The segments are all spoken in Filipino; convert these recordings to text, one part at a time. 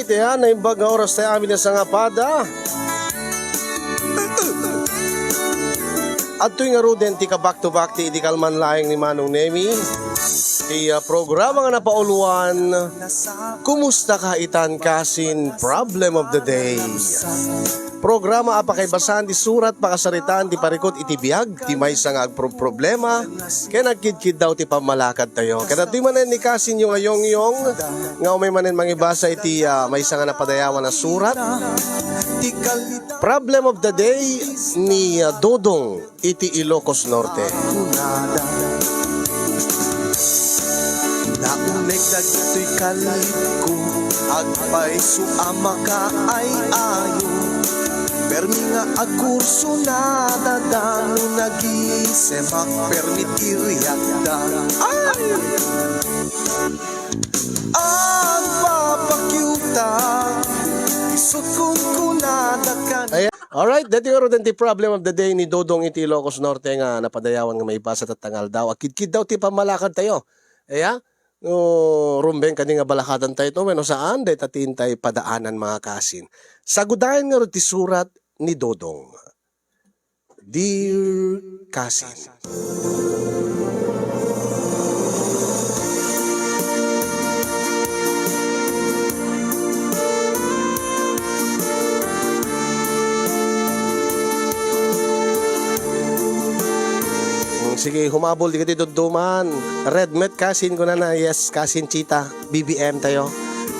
Alright, ayan, naimbag nga oras tayo amin na sa nga pada. At tuwing nga ruden, ti ka back to back, ti idikal man laing ni Manong Nemi. Ti programa nga napauluan, kumusta ka itan kasin problem of the day. Programa apakay basan di surat pakasaritaan di parikot iti biag ti may nga problema kaya nagkidkid daw ti pamalakad tayo kaya di manen ni kasin yung ayong nga umay manen mangibasa iti may nga napadayawan na surat. Problem of the day ni Dodong iti Ilocos Norte. Nauneg dagito'y kalit ko agpay suama ka ay ayo permi nga agkurso na dadano nagisemak permitiriyagda ay ang papakyuta isot kong kunada ka. Alright, dati nga rin ti problem of the day ni Dodong iti Ilocos Norte nga napadayawan nga may basa tatangal daw. Akid-kid daw ti pamalakad tayo. Aya, no, rumbeng kani nga balakatan tayo to, no saan, dahi tatintay padaanan mga kasin. Sagudayan nga rin ti surat ni Dodong. Dear Kasin. Sige, humabol di ka dito duman. Red Met Kasin ko na. Yes, Kasin Chita. BBM tayo.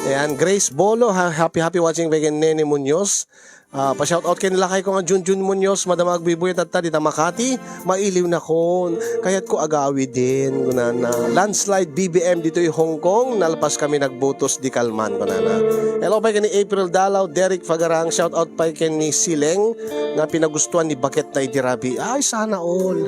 Ayan, Grace Bolo. Happy watching Vegan Nene Munoz. Pa-shoutout kay nila kay ko nga Junjun Munoz. Madama agbibuya tata dita Makati. Mailiw na kon. Kaya't ko agawi din. Kunana. Landslide BBM dito yung Hong Kong. Nalpas kami nagbutos di Kalman. Kunana. Hello pa kay ni April Dalaw. Derek Fagarang. Shoutout pa kay ni Sileng. Nga pinagustuhan ni Bakit na Idirabi. Ay, sana all.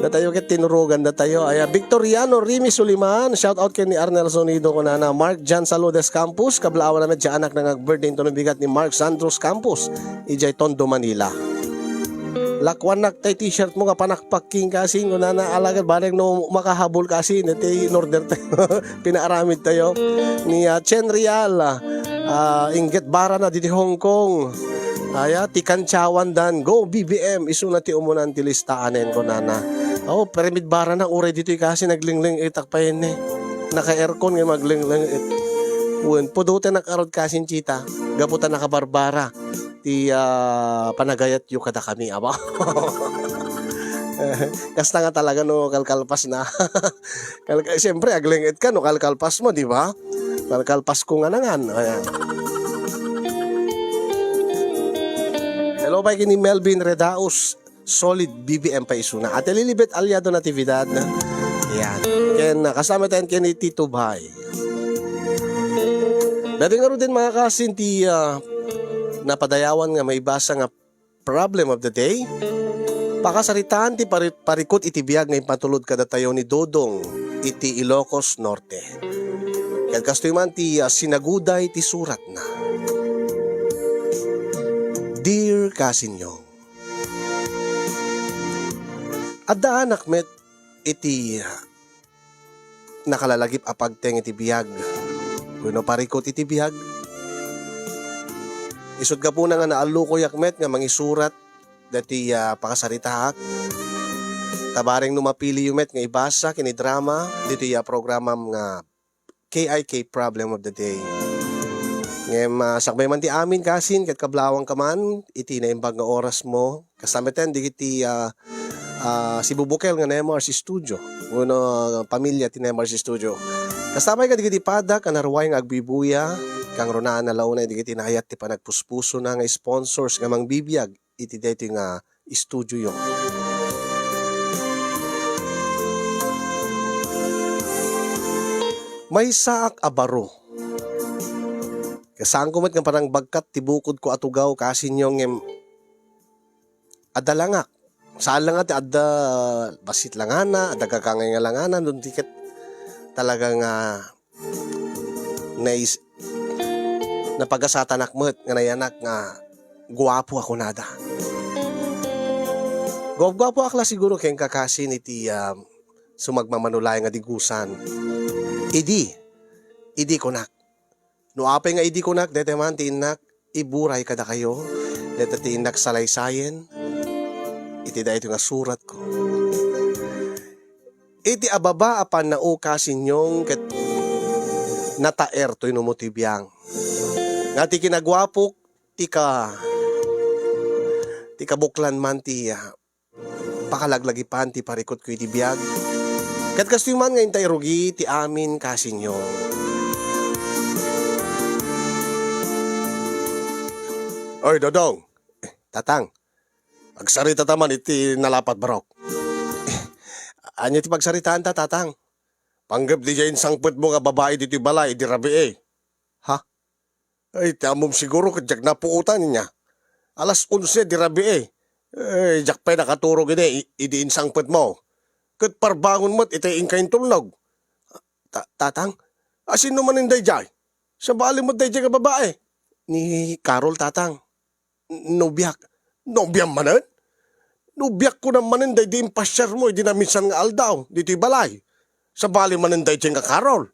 Datayo ket tinurugan datayo. Ay Victoriano Rimi Suliman, shout out kay ni Arnel Sonido ko na Mark Jan Saludes Campus, kablaawan na medya anak nang birthday to bigat ni Mark Sandros Campus, ijay Tondo Manila. Lakwan nak tay t-shirt mo ka panakpaking kasi ko na alagad bareng no makahabol kasi nete in order tayo. Pinaaramid tayo ni Chen Rial. Inget bara na dito Hong Kong. Aya ti Kanchawan dan go BBM isu na ti umunan ti listaanen ko nana. Oh, permit bara na uray dito kasi naglingling itak pa yun eh. Naka-aircon nga maglingling it. Uwan, pudutan nakarod kasin chita. Gaputan nakabarbara. Ti panagayat yu kada kami, aba. Kasta nga talaga no kalkalpas na. Siyempre, aglingit ka no kalkalpas mo, di ba? Kalkalpas ko nga nangan. Ayan. Hello, bye kini Melvin Redaus. Solid BBM pa isuna. At Lilibet Aliado Natividad na. Yan. Ken kasama tayo kini Tito Bay. Dati nga rin din mga kasin ti napadayawan nga may basa nga problem of the day. Pakasaritaan ti parikot iti biyag nga ipatulod kada tayo ni Dodong iti Ilocos Norte. Ken kastoy man ti sinaguday ti surat na. Dear Kasinyong, adda anak met iti nakalalagip apagteng iti biyag. Kuno parikot iti biyag. Isod ka po na nga naaluko yakmet nga mangisurat dati pakasaritaak. Tabaring numapili yung met nga ibasa kini drama dito programa nga KIK Problem of the Day. Ngem sakbay man ti amin kasin ket kablawang ka man iti naimbag nga oras mo kasameten digiti si Bubukel nga Nemars Studio. Uno pamilya ti Nemars Studio. Kasabay ka digiti pada kanarway nga agbibuya kang runaan na launa digiti nayat ti panagpuspuso na nga sponsors nga mangbibiyag iti daytoy nga studio yo. May saak abaro. Kasaan ko met nga parang bagkat tibukod ko atugaw kasin yung adalangak. Saan lang ati adda basit langana, adda kakangay nga langana, doon tiket talagang napagasatan akmet nga nayanak nga guwapo ako nada. Guwapo akla siguro kayong kakasin iti sumagmamanulay nga digusan. Idi, idi konak. No apay nga idi konak, dete man tiinak, iburay kada kayo, dete tiinak salaysayen, iti da ito nga surat ko. Iti ababa apan naukasin yung ket nataer to'y numutibiyang. Nga ti kinagwapok, tika buklan man ti pakalaglagi pan ti parikot ko iti biyag. Kat kastoy man nga intay rugi ti amin kasinyo. Oy, Dodong. Tatang. Agsarita taman iti nalapat barok. Anyo ti pagsaritaan ta, tatang? Panggap di dyan sangpet mo nga babae dito balay, di rabi eh. Ha? Ay, tamom siguro kadyak na puutan niya. Alas 11 di rabi eh. Ay, jak pa'y nakaturog ini, idiin sangpet mo. Kat parbangon mo't itayin kayong tulnog. Tatang? Asin naman yung dayjay? Sa bali mo't dayjay ka babae? Ni Carol, tatang. Nobyak. Nobyan manan? Nubyak ko naman yung di impasyar mo, di na minsan nga aldaw, dito'y balay. Sa bali man yung dayjay nga Carol.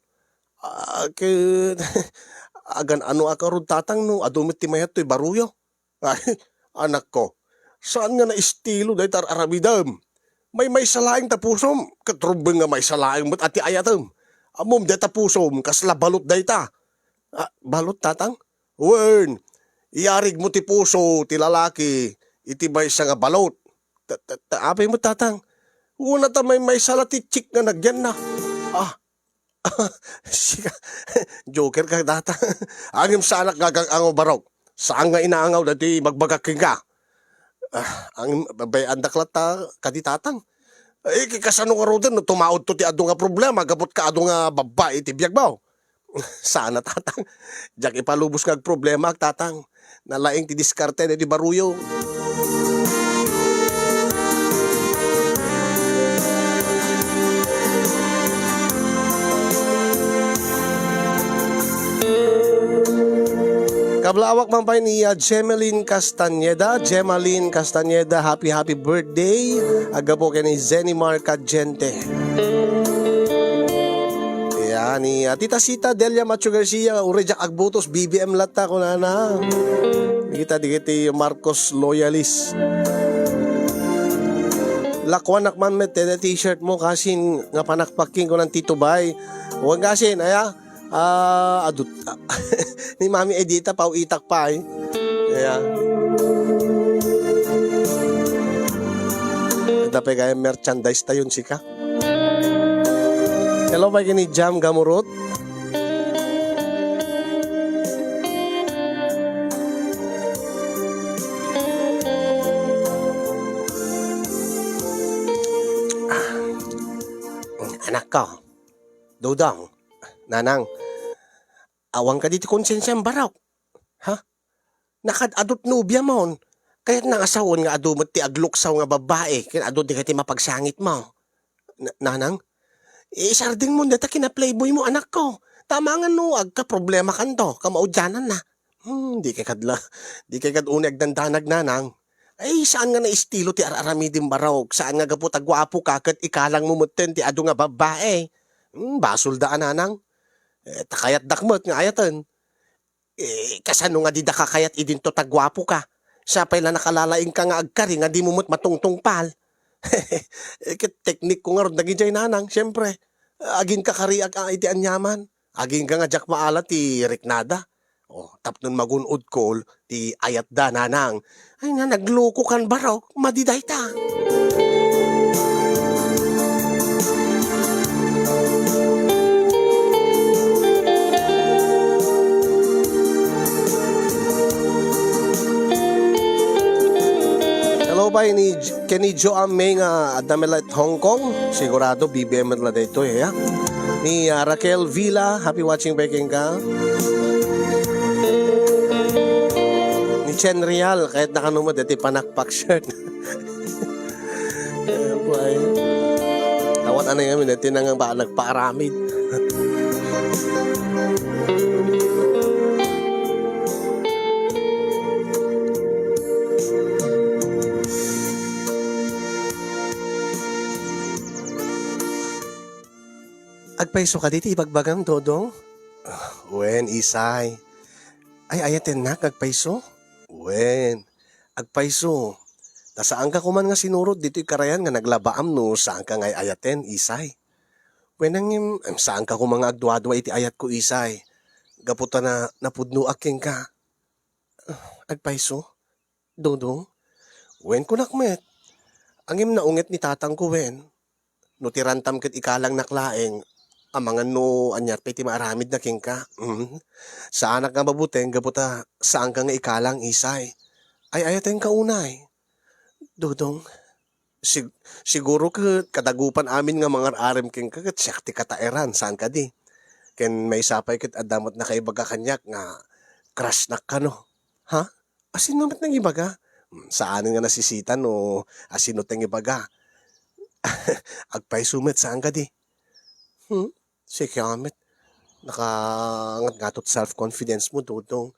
Agan ano akarod tatang no, adumit ti mayat to'y baruyo. Ay, anak ko, saan nga na estilo dahi tar arabidam? May salaing tapusom, katrubeng nga may salaing mo't ati ayatam. Amom dahi tapusom, kasla balot dahi ta. Balot tatang? Wen, iyarig mo ti puso, ti lalaki, itibay siya nga balot. Apay mo tatang, una ta may salatitsik nga nagyan na. Sika, joker ka tatang. Angim sa anak gagang angaw barok. Saan nga inaangaw dati magbagaking ka? Ang babayan daklat ta kadi tatang. Eh, kasano nga roden, no, tumaod to ti ado nga problema, gabot ka ado nga babae ti biyag baw. Sana tatang, diyak ipalubos kag problema ag tatang. Nalaing ti diskarte na di baruyo. Kablawak man pa ni Gemaline Castaneda, happy birthday. Aga po kay ni Zenimar Cadjente. Yan ni Tita Sita Delia Macho Garcia, Urejak Agbutos, BBM Lata ko na. Digiti Marcos Loyalis. Lakwanak man met t-shirt mo kasin nga panakpaking ko ng Tito Bay. Huwag kasin, adut ni Mami Edita pau itak pa eh. Yeah. Dapat kaya merchandise tayon sika. Hello ba kini Jam Gamurot? Anak ko, Dodong, Nanang, awang ka dito konsensyang barok. Ha? Nakadadot nubya mo. Kaya't nangasawon nga adumot ti agluksaw nga babae. Kaya adot di ka ti mapagsangit mo. Nanang? Isarding mo data kina-playboy mo anak ko. Tama nga no, agka problema kanto. Kamaudyanan na. Di kay kadla. Di kay kadunag dandanag nanang. Ay, saan nga na estilo ti araramidim barok? Saan nga gapot agwapo ka kat ikalang mumutin ti ado nga babae? Basol daan nanang. Takayat dakmot nga ayatan. Kasano nga di da kakayat idinto tagwapo ka. Sapay lang nakalalaing ka nga agkari nga di mumut matungtong pal. Teknik ko nga ron naging jay nanang, siyempre. Agin ka kariag ang iti anyaman. Agin ka nga jak maala ti riknada. Tapnon magunod kol ti ayat da nanang. Ay nga nagluko kan barok, madiday ta. Ba ni Kenny Joam May nga Adamelat Hong Kong, sigurado BBM na dito eh. Ni Raquel Villa, happy watching baking ka. Ni Chen Real, kahit nakanumad iti panakpak shirt. Tawat ano yung iti nang nagpaaramid. Agpaiso ka dito, ibagbagang Dodong? Wen, Isay. Ay, ayaten na, agpaiso? Wen, agpaiso. Ta saan ka kuman nga sinurod dito'y karayan nga naglabaam no saan ka nga ayaten, Isay. Wen ang saan ka kumang agduadwa iti ayat ko, Isay. Gaputa na napudno aking ka. Agpaiso? Dodong? Wen ko nakmet. Angim na unget ni tatang ko, wen. No tirantam ket ikalang naklaeng. Amangan no anyat piti maaramid na king ka. Saan ka mabuteng gaputa saan ka nga ikalang, Isay. Ay ayaten ka unay. Dodong, siguro ka kadagupan amin nga mga arem king ka ket siyak ti kataeran saan ka di. Ken may sapay ket adamot na kaibaga kanyak nga crush na ka no. Ha? Asin namat nang ibaga? Saan nga nasisitan o asino teng ibaga? Agpay sumet saan ka di? Si Kiamet, nakangat-ngatot self-confidence mo, Dodong.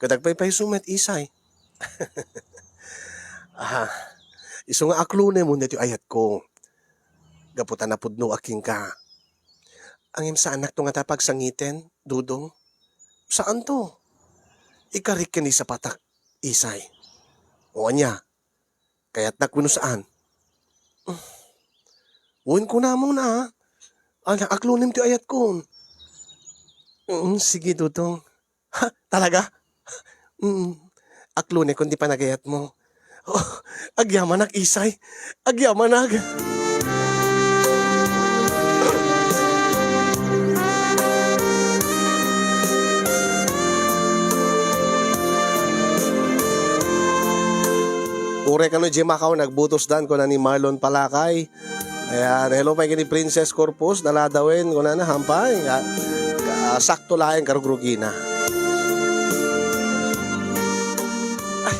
Kadagpay pay sumet, Isay. Ah, iso nga aklune mo dito ayat ko. Gaputan na pudno aking ka. Angim sa anak to nga tapag sangiten, Dudong. Saan to? Ikarik ka ni sa patak, Isay. O anya, kaya't nakuno saan? Uwin ko na mo na. Ala, aklunim ti ayat ko. Sige, Dudong. Ha, talaga? Aklune kung di pa nagayat mo. Oh, agyamanag, Isay. Agyamanag. Ure ka no, Jimakaw, nagbutos dan ko na ni Marlon Palakay. Ayan, hello pa ni Princess Corpus, daladawin ko na hampay. Sakto laing karugrugina. Ay,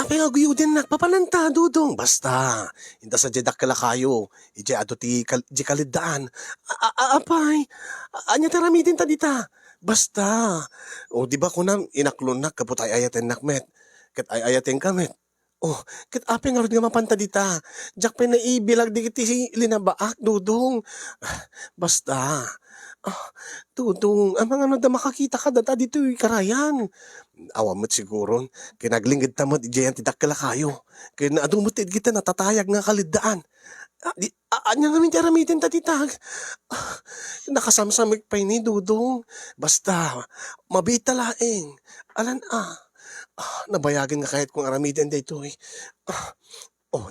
apay aguyudin nagpapananta, Dudong. Basta, hinda sa jedak kala kayo. Ije ato ti kalidaan. Apay, anya taramidin ta dita. Basta. O di ba kunam inaklon nak kaput ay ayaten nakmet. Ket ay ayaten kamet. Oh, ket apay nga ron nga mapanta dita. Jak pa na ibilag di kiti si linabaak, Dudong. Basta. Dudong, amang ano da makakita ka data dito karayan. Awamot siguro, kinaglingid tamot ijayan tidak kala kayo. Kaya naadumot kita natatayag nga kalidaan. Anya namin taramitin ta titag. Nakasamsamig pa ni Dudong. Basta, mabita laeng. Alan nabayagan nga kahit kung aramitin dito eh.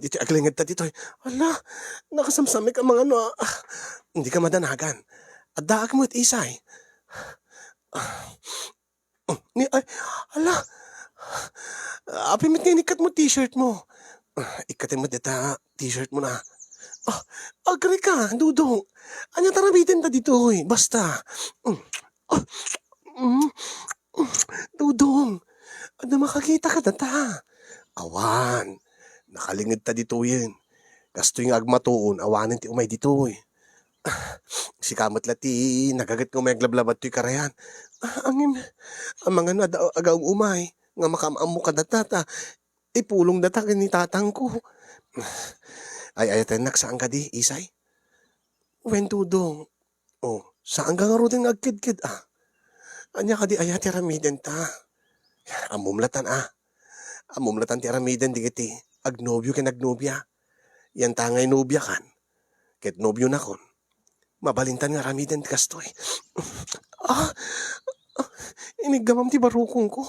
Dito aglingid ta dito eh. Ala, nakasamsamig ang mga ano. Hindi ka madanagan. Addaag mo at Isay. Ala, apimit nikat mo t-shirt mo. Ikatin mo dita t-shirt mo na. Agri ka, Dudong. Anya tarabitin ta dito eh. Basta. Dudong, ano makakita ka data? Awan, nakalingid ta dito yun. Gasto yung agmatuon, awanin ti umay dito eh. Si kamot lati, nagagat ng may glablabat to'y karayan. Ang mga agaw umay, nga makamaamu ka data, ipulong data ni tatang ko. Ay, ayaten saan ka di, Isay? Wen, Dudong. Saan ka nga rin agkid-kid Anya ka di ayati ramiden ta. Amumlatan Amumlatan ti ramiden di kiti. Agnobyo ken agnobya. Yan tangay nobya kan. Ket nobyo na kon. Mabalintan nga ramiden ti kastoy. Inigamam ti barukong ko.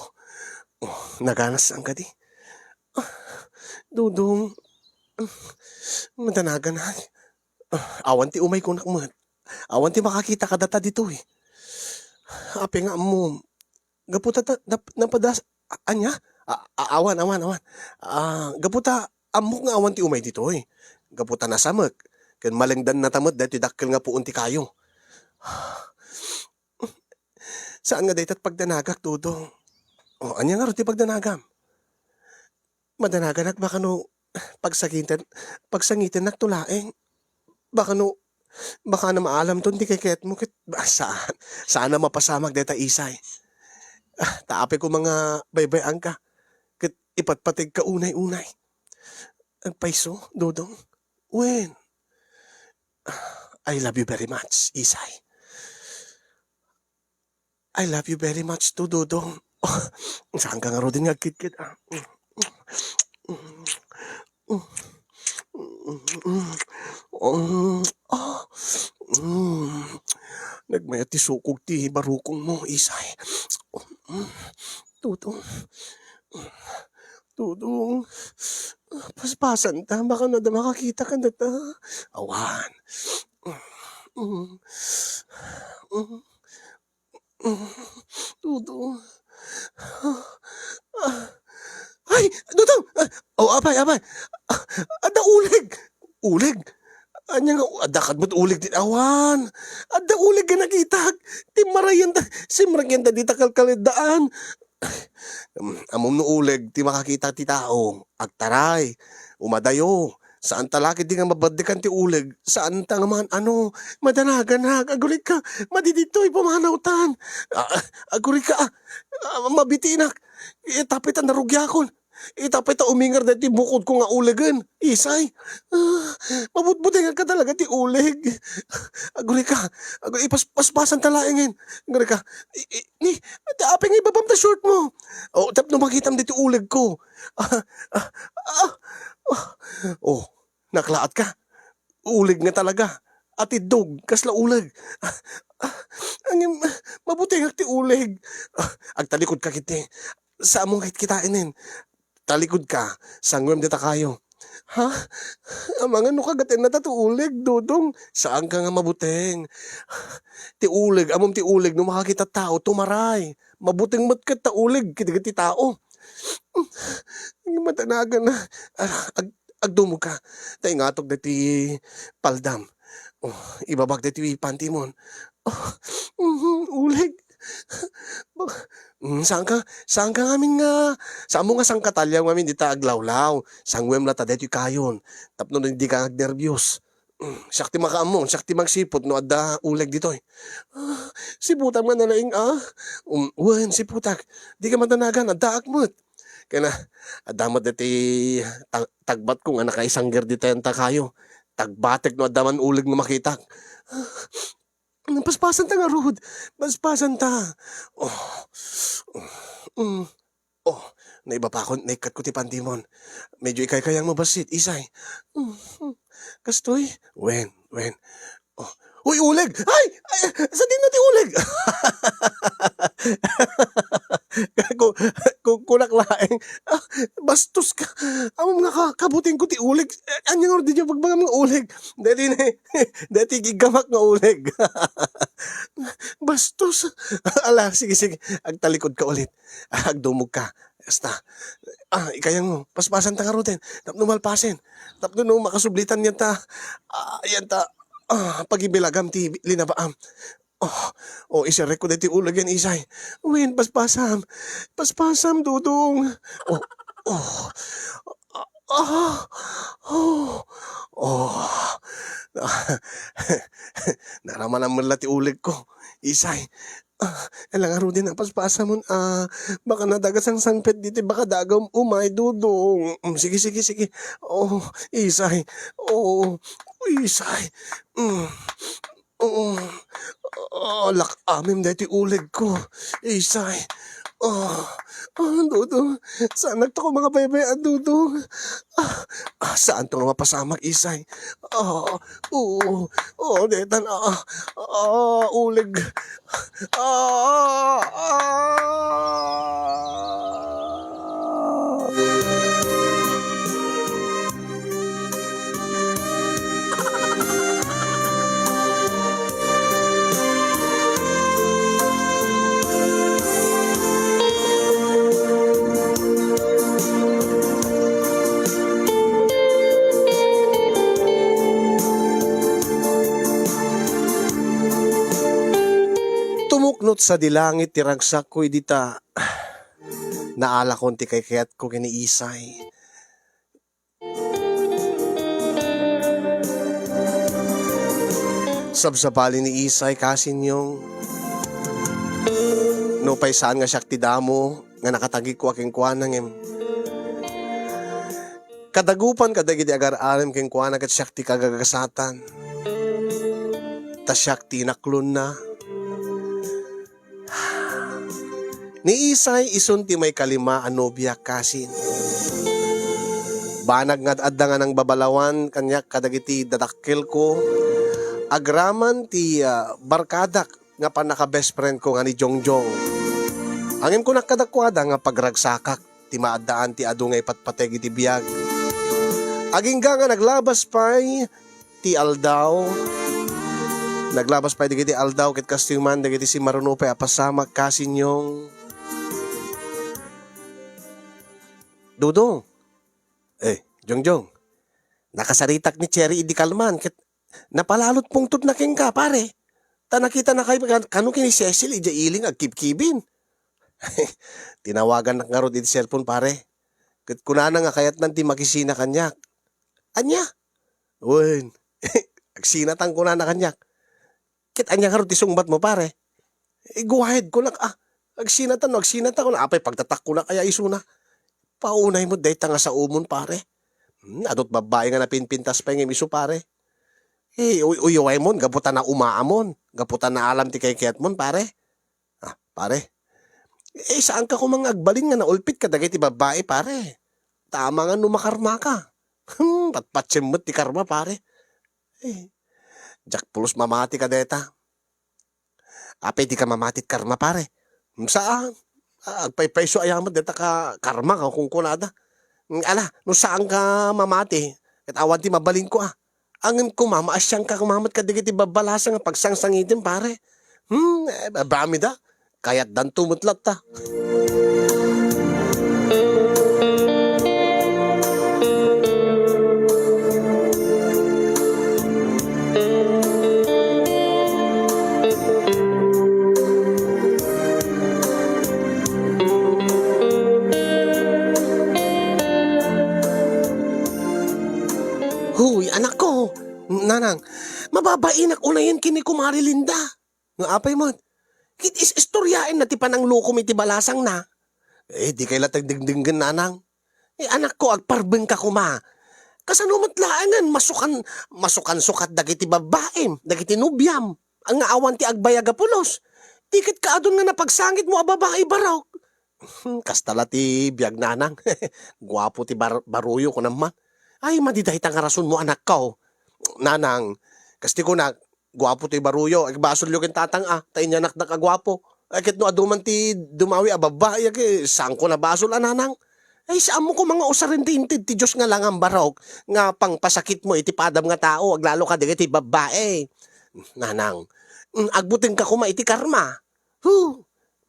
Naganas ang kadi. Dudong. Madanagan na. Awan ti umay ko nakmat. Awan ti makakita ka data dito eh. Ape nga mo. Gaputa napadas. Anya? Awan. Gaputa amok nga awan ti umay dito eh. Gaputa nasamak. Ken malengdan na tamot dahil dakkel nga puunti kayo. Saan nga daytat pagdanagak, Dudong? Anya nga ro ti pagdanagam? Madanaganak baka no pagsangitan naktulaeng. Baka na maalam to, hindi kay mo. Saan na mapasamag deta Isay. Taapi ko mga baybayan ka. Kit ipatpatig ka unay-unay. Paiso, Dudong. When? I love you very much, Isay. I love you very much too, Dudong. Saan ka nga ro din nga kit-kit, ah. Ah. Nagmayat ti sukog ti barukong mo, Isay. Dudong. Dudong. Paspasan ta, baka na da makakita ka na ta. Awan. Dudong. Ay, Dudong! Oh, abay. Ada ulig! Ulig? Anya nga, ada kad mo't ulig din awan. Ada ulig ka nakita. Timarayan ta, simragyan ta di takalkalidaan. Amom no ulig, ti makakita ti tao. Agtaray, umadayo. Saan talaki di nga mabadikan ti ulig? Saan ta nga man, madanagan ha, agulit ka, madidito'y pumanautan. Agulit ka, mabitinak. Itapitan narugyakon. Itapita umingar na ti bukod ko nga uligan. Isay. Mabutbutingan ka talaga ti ulig. Aguri ka. Aguri ipaspasan talaingin. Aguri ka. Ni, apeng ibabam ta short mo. O, tap no makitam dito ulig ko. Oh, naklaat ka. Ulig nga talaga. At idog, kasla ulig. Ang mabuting ti ulig. Agtalikod ka kiti. Sa among kitkainin. Talikod ka, sangwem dita kayo. Ha? Mga no kagatin na tatuulig, Dudong. Saan ka nga mabuteng? Ti ulig, amom ti ulig, no makakita tao, tumaray. Mabuting mat ka taulig, kitigati tao. Matanagan na. Agdumog ka. Tay ngatog dati paldam. Ibabag dati pantimon. Ulig. Saan ka ngamin nga? Saan mo nga sang katalyaw ngamin di ta aglawlaw? Sangwem la ta deto'y kayon. Tapno na hindi ka nervyos. Sakti makaamon, sakti magsipot no adda uleg dito'y. Siputak man nalaing wen siputak. Di ka matanagan, adda akmot. Kaya na, adamat dati tagbat ko nga nakaisang ger dito yung kayo. Tagbatek no adda man uleg no makitak. Paspasan ta nga, Rod. Paspasan ta. Naiba pa ako, naikat ko ti pantimon. Medyo ikay-kayang mabasit, Isay. Kastoy? Wen. Uy, uleg! Ay! Sa din na ti uleg! Kung laeng, bastos ka. Among nakakabuting ko ti uleg. Anyang ordi niyo pagbanga mga uleg. Dati gigamak nga uleg. Bastos. Ala, sige. Agtalikod ka ulit. Agdumog ka. Basta. Ikayang mo. Paspasan ta nga roten. Tapno malpasen. Tapno no makasublitan yan ta. Pagibilagam ti linabaam. Isirek ko na ti ulag yan, Isay. Win, paspasam. Paspasam, Dudong. Naraman ang mula ti ulag ko, Isay. Alang aro din ang paspasam mo. Baka nadagas ang sangpet dito. Baka dagam umay, Dudong. Sige. Isay. Isay. Lakamim dati uleg ko. Isay. Dudong. Saan nagto ko mga baybayan, Dudong? Saan to nga mapasamak, Isay? Detan. Uleg. Tumuknot sa dilangit ti ragsak ko dita. Naala kon ti kayat ko kini Isay. Sabsabali ni Isay kasin yung no paisaan nga siyak ti damo nga nakatagi ko aking kuanang kadagupan kadagiti agar-aram king kuanang kat siyak ti kagagasatan. Ta siyak ti naklon na. Ni Isay isun ti may kalima anobya kasin. Banag nga adda nga ng babalawan kanya kadagiti dadakkel ko. Agraman ti barkadak nga panaka best friend ko nga ni Jongjong. Angin ko nakadakwada nga pagragsakak ti maadaan ti adu nga ipatpateg iti biyag. Agingga nga naglabas pa'y ti aldaw. Naglabas pa'y digiti aldaw ket kastyuman digiti si Marunupe apasamak kasinyong. Dudong. Jongjong. Nakasaritak ni Cherry idi kalman ket napalalot pungtot na king ka pare. Ta nakita na kay kanu kini Cecil ija iling agkibkibin. Tinawagan na nga ro di cellphone pare. Ket kunana nga kayat nanti makisina kanyak. Anya? Wen. Agsinatang kunana kanyak. Ket anya nga ro ti sungbat mo pare. Go ahead ko agsinatan ko na apay pagtatak ko na kaya isuna. Paunay mo dayta nga sa umon pare. Adot babae nga napinpintas pa yung iso pare. Uyaway mon, gaputan na umaamon. Gaputan na alam ti kay kayat mon pare. Pare. Saan ka kumang agbalin nga naulpit ka dagay ti babae pare. Tama nga numakarma ka. Patpatsimot ti karma pare. Jack pulos mamati ka deta. Apay di ka mamatit karma pare. Saan? Agpaypayso ayamat deta ka karma ka kung kunada. Ala, no saan ka mamati? At awan ti mabalin ko Angin ko mamaasyang ka kumamat ka digiti babalasa nga pagsangsangitin pare. Bami da. Kaya't dan tumutlat ta. Huy, anak ko. Nanang, mababainak unayan kini kumari Linda. Nga apay mo. Kit is istoryain na ti panang lukom iti balasang na. Di kay latag dingdinggan nanang. Anak ko, agparbeng ka kuma. Kasanumat laangan, masukan sukat dagiti babaem, dagiti nubyam. Ang awan ti agbayaga pulos. Tikit ka adun nga napagsangit mo babae barok. Kastala ti biyag nanang. Guwapo ti baruyo ko naman. Ay, madidahi nga rason mo anak ka. Nanang, kasti ko na, guwapo ti baruyo, agbasol yung tatang tayo niya naknak agwapo. Ay, kit no aduman ti dumawi ababa, saan ko na basol nanang? Ay, saan mo ko mga usarin ti intid, ti Diyos nga lang ang barok, nga pang pasakit mo, iti padam nga tao, aglalo ka di ti babae. Nanang, agbutin ka kuma iti karma.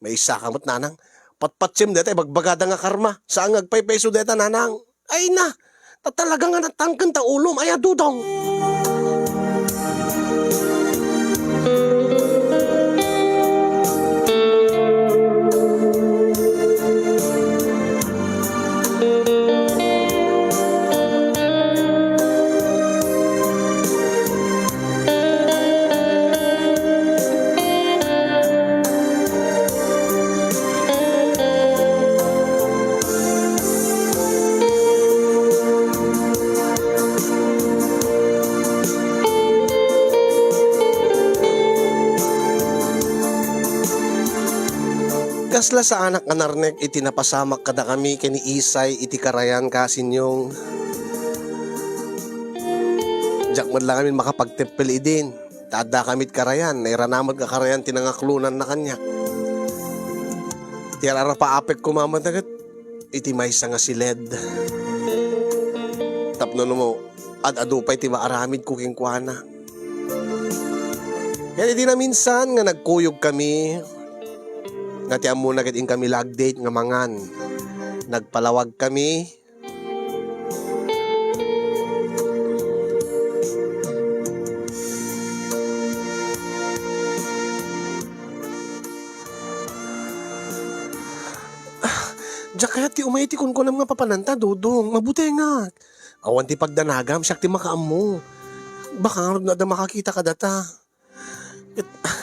May isa kamot nanang, patpatsim deta, bagbagada nga karma, saan agpaypeso deta nanang? Ay na, talaga nga natangkan ta ulom, ay adudong. Kasla sa anak nga narnek iti napasamak kada kami kini Isay iti karayan kasinyong. Diyak man lang amin makapagtempel idin. Tada kamit karayan, nairanamad ka karayan tinangaklunan na kanya. Iti alara paapek kumamatagat, iti maysa nga si Led. Tapno mo, adupay ti maaramid kuking kuana. Kaya di na minsan nga nagkuyog kami, nga ti amo na kiting kami lagdate nga mangan. Nagpalawag kami. Diyak kaya ti umay ti kun nga papananta, dudong. Mabuti nga. Awan ti pagdanagam, siyak ti makaamo. Baka nga na makakita ka data.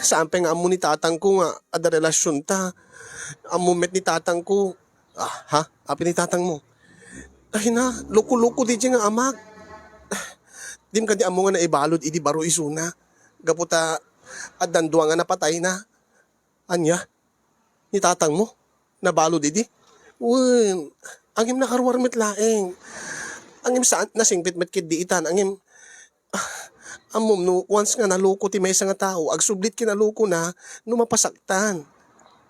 Saan pa nga amo ni tatang ko nga ada relasyon ta. Amo met ni tatang ko. Api ni tatang mo. Ay na, loko-loko di nga amag. Dim ka di amo nga na ibalod idi baro isuna. Gaputa adan duwa nga napatay na. Anya? Ni tatang mo? Nabalo didi. Wen, angim nakarwarmit laeng. Angim saan nasingpit met kid diitan angim amom no once nga naloko ti maysa nga tao agsublit kinaloko na no mapasaktan.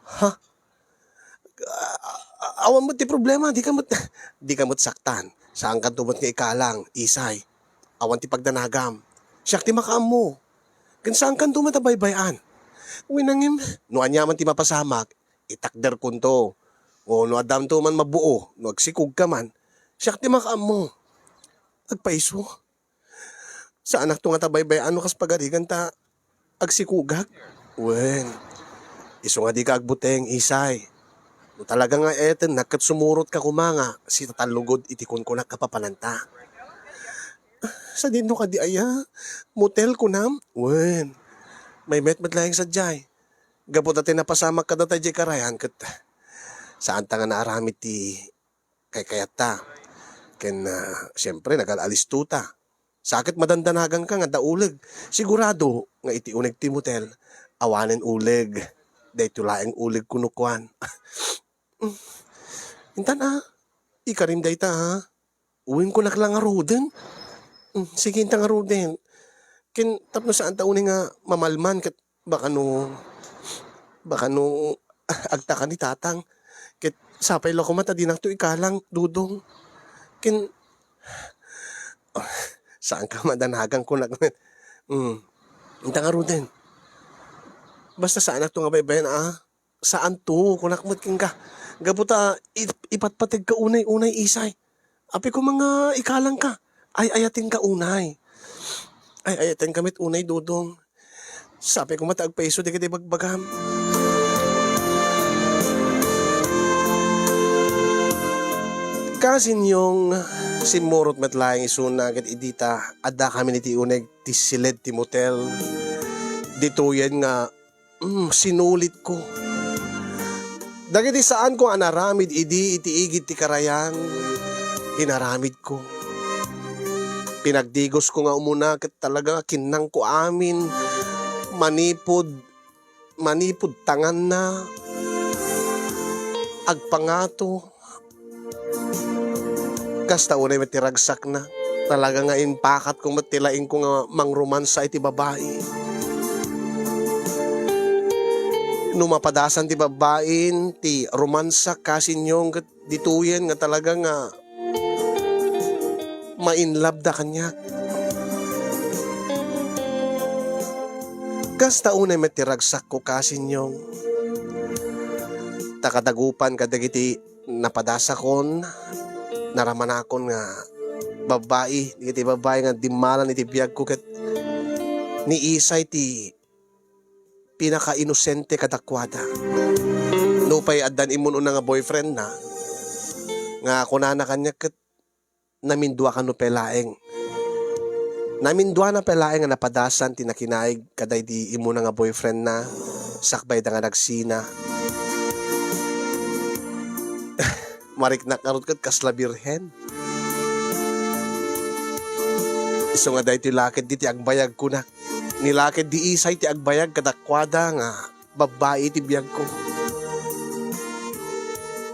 Ha? Awan mo ti problema di ka mo't saktan. Saan ka tumot nga ikalang isay. Awan ti pagdanagam. Siyak ti makaam mo. Kan saan kan tumatabaybayan. Winangim no anyaman ti mapasamak itakder kunto. O no adam to man mabuo, no agsikog ka man, siyak ti makaam mo. Agpaiso. Sa anak to nga tabaybay, ano kas pagarigan ta agsikugag? Wen, iso nga di ka agbuteng isay. No talaga nga eten, nakat sumurot ka kumanga, si tatalugod itikon ko na kapapananta. Sa din no ka di aya, motel ko nam? Wen, may met-met lang sa jay. Gapot atin napasamak ka datay jay karayan, kat saan ta nga naaramit ti kayat ta. Ken siyempre nagalalis tuta. Sakit madandanagan ka nga dauleg. Sigurado nga iti uneg ti motel, awanen uleg. Dahito laeng uleg kunukwan. Intan ikarim day ta ha. Uwing ko naklang nga roden. Sige intan nga roden. Ken tapno saan ta nga mamalman kat baka no agta ka ni tatang. Ket sapay lo ko mata dinak to ikalang dudong. Ken saan ka madanagang kunak. Inta nga ruden. Basta saan to nga baybayan saan to kunak mo't king ka. Gabuta ipatpatig ka unay isay. Api ko mga ikalang ka. Ay ayatin ka unay. Ay ayatin kamit unay dudong. Sabi ko mata agpaiso di ka di bagbagam. Kasin yung simurot metlaing isuna ket idita adda kami ni ti uneg ti siled ti motel. Dituyen nga sinulit ko. Dagiti saan ko anaramid idi itiigid ti karayan. Inaramid ko. Pinagdigos ko nga umuna ket talaga kinang ko amin manipod tangan na agpangato. Kasta unay matiragsak na. Talaga nga impakat kung matilaing ko nga mangromansa iti babae. Numapadasan ti babain, ti romansa kasinyong dituyen nga talaga nga ma-inlove da kanya. Kasta unay matiragsak ko kasinyong. Takadagupan kadagiti napadasakon. Naraman akon nga babae, iti babae nga dimalan iti biyag ko ket ni isay ti pinaka-inosente kadakwada. No pay addan imon una nga boyfriend na nga kunana kanya ket namindua ka no pelaeng. Namindua na pelaeng nga napadasan ti nakinaig kaday di imon nga boyfriend na sakbay da nga nagsina. Mariknak karot kat kasla birhen. Iso nga dahi ti lakid di ti agbayag ko na. Nilakid di isay ti agbayag kadakwada nga babae ti biyag ko.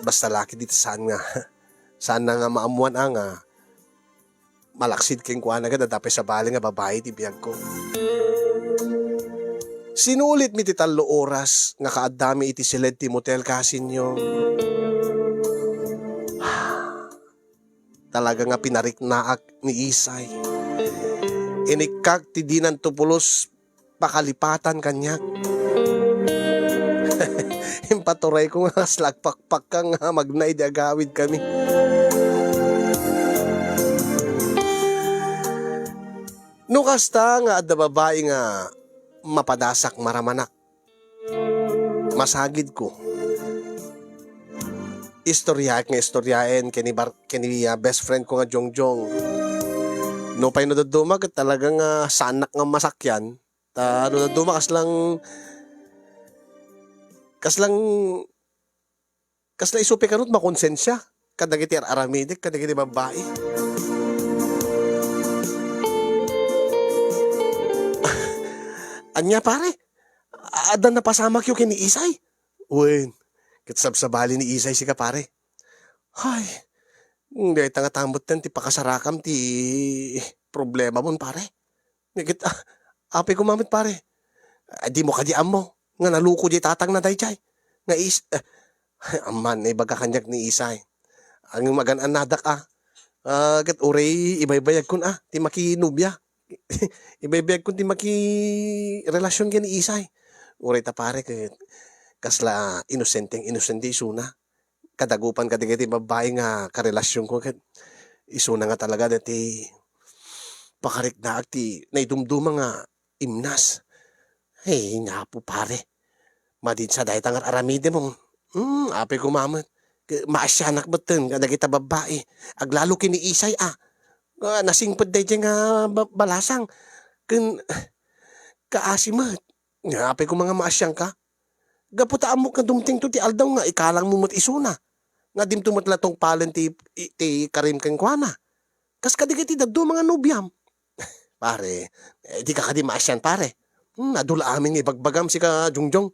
Basta lakid di ti saan nga. Saan na nga maamuan nga malaksid king kuha na gada tapos sa bali nga babae ti biyag ko. Sinulit mi ti 3 oras nga kaadami iti siled ti motel kasinyo. Talaga nga pinariknaak ni isay. Inikak ti dinan tupulos pakalipatan kanyak. Impaturay ko nga slagpakpak ka nga magnay di agawid kami. Nukasta nga adda babae nga mapadasak maramanak. Masagid ko. Istoryaen kini best friend ko nga Jongjong. No pay no daduma ket talagang sanak nga masakyan. Ta no daduma kaslang isupi kanot makonsensya kadagiti aramidik kadagiti babae. Anya pare, adan na pasamak yung kini isay. Wen, Kitsab sa bali ni Isay si ka pare. Hay, hindi tanga tambot ti pakasarakam ti problema mon pare. Ngikit apay kumamit pare. Di mo kadiam mo. Nga naluko di tatang na dayjay. Nga aman baga kanyak ni Isay. Ang magan-anadak kat uray ibaybayag kun ti makinubya. Ibaybayag kun ti maki relasyon ken ni Isay. Uray ta pare ket kasla inosenteng inosente isuna. Kadagupan kadigiti babae nga karelasyon ko ket isuna nga talaga dati pakarikdaag ti naidumduma nga imnas. Hey, nga po pare. Madin sa dahi tangar aramide mo. Apay kumamit. Maasyanak baten kadagita babae. Aglalo kini Isay nasingpad dahi nga balasang. Ken kaasimat. Nga apay ko mga maasyang ka. Gaputaan mo ka dumting to ti aldaw nga ikalang mo mat isuna. Nga dim tumatlatong palen ti karim keng kuana. Kas kadigiti dagdo mga nubyam. Pare, di ka kadi maasyan pare. Nadula amin ibagbagam si ka Jongjong.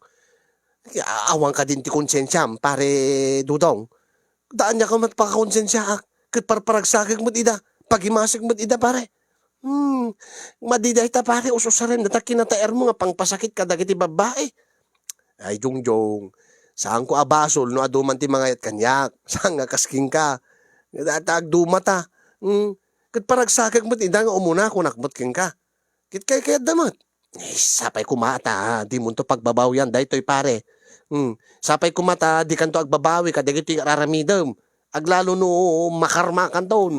Awang ka din ti konsensyam pare Dudong. Daan niya ka matpakakonsensya kat parparagsakag mo't ida. Pagimasig mo't ida pare. Madiday ta pare ususaren data kinataer mo nga pangpasakit kadagiti babae. Ay Jongjong, saan ko abasol no aduman ti mga yat kanyak. Saan nga kasking ka. Datag dumata. Kat paragsakag mo't ida nga umuna kunakbot king ka. Kit kayat damat. Sapay kumata di mo to pagbabaw yan daytoy pare. Sapay kumata di kanto agbabawi kadagiti raramidem. Aglalo no makarma kanton.